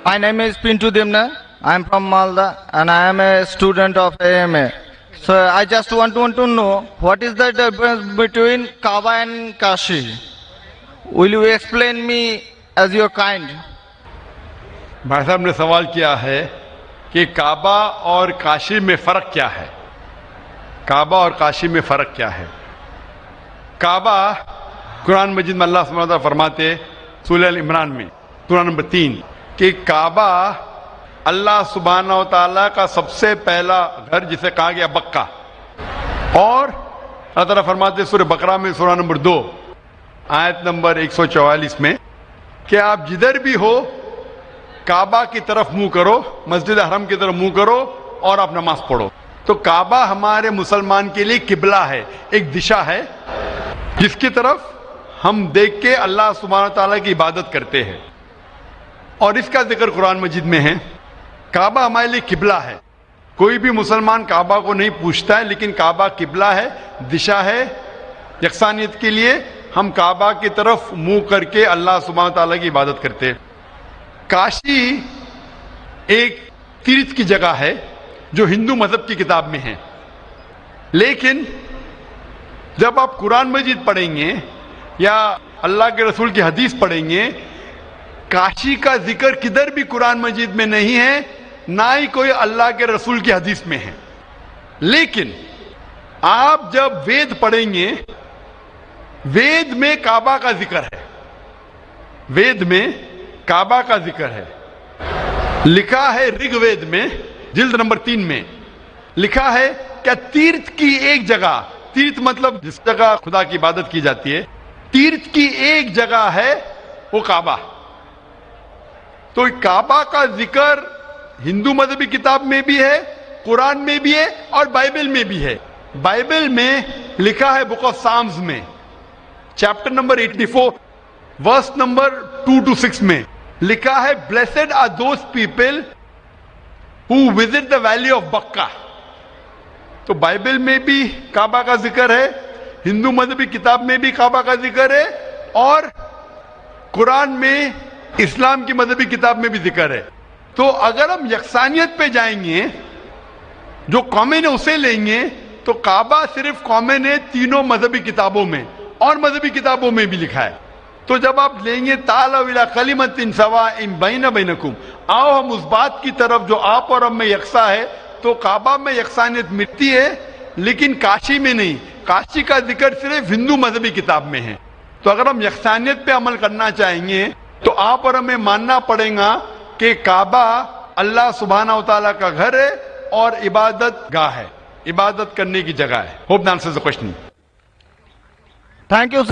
My name is Pintu Dimna. I am from Malda and I am a student of AMA. So I just want to know what is the difference between Kaaba and Kashi. Will you explain me as your kind? भाई साहब ने सवाल किया है कि काबा और काशी में फ़र्क क्या है। काबा और काशी में फ़र्क क्या है। काबा कुरान मजीद में अल्लाह सुब्हानहू व तआला फरमाते सूरह अल इमरान में सूरह नंबर 3 कि काबा अल्लाह सुब्हानहू व तआला का सबसे पहला घर जिसे कहा गया बक्का, और अल्लाह ताला फरमाते सूरह बकरा में सूरह नंबर 2 आयत नंबर 144 में कि आप जिधर भी हो काबा की तरफ मुंह करो, मस्जिद हरम की तरफ मुंह करो और आप नमाज पढ़ो। तो काबा हमारे मुसलमान के लिए किबला है, एक दिशा है जिसकी तरफ हम देख के अल्लाह सुब्हानहू व तआला की इबादत करते हैं, और इसका जिक्र कुरान मजीद में है। काबा हमारे लिए किबला है। कोई भी मुसलमान काबा को नहीं पूछता है, लेकिन काबा किबला है, दिशा है यकसानियत के लिए। हम काबा की तरफ मुंह करके अल्लाह सुब्हानहू व तआला की इबादत करते हैं। काशी एक तीर्थ की जगह है जो हिंदू मजहब की किताब में है, लेकिन जब आप कुरान मजीद पढ़ेंगे या अल्लाह के रसूल की हदीस पढ़ेंगे, काशी का जिक्र किधर भी कुरान मजीद में नहीं है, ना ही कोई अल्लाह के रसूल की हदीस में है। लेकिन आप जब वेद पढ़ेंगे, वेद में काबा का जिक्र है, वेद में काबा का जिक्र है। लिखा है ऋग्वेद में जिल्द नंबर 3 में लिखा है क्या तीर्थ की एक जगह, तीर्थ मतलब जिस जगह खुदा की इबादत की जाती है, तीर्थ की एक जगह है वो काबा। तो काबा का जिक्र हिंदू मजहबी किताब में भी है, कुरान में भी है और बाइबल में भी है। बाइबल में लिखा है बुक ऑफ साम्स में chapter number 84 verse number 2 to 6 में लिखा है blessed are those people who visit the valley of Baca. तो बाइबल में भी काबा का जिक्र है, हिंदू मजहबी किताब में भी काबा का जिक्र है, और कुरान में इस्लाम की मजहबी किताब में भी जिक्र है। तो अगर हम यकसानियत पे जाएंगे, जो कॉमन है उसे लेंगे, तो काबा सिर्फ कॉमन है तीनों मजहबी किताबों में, और मजहबी किताबों में भी लिखा है। तो जब आप लेंगे तालव इला कलिमतिन सवाइन बैना बैनकुम, आओ हम उस बात की तरफ जो आप और हम में यकसा है, तो काबा में यकसानियत मिलती है, लेकिन काशी में नहीं। काशी का जिक्र सिर्फ हिंदू मजहबी किताब में है। तो अगर हम यकसानियत पे अमल करना चाहेंगे, तो आप और हमें मानना पड़ेगा कि काबा अल्लाह सुब्हानहू व तआला का घर है और इबादत गाह है, इबादत करने की जगह है। Hope that answers the question. Thank you.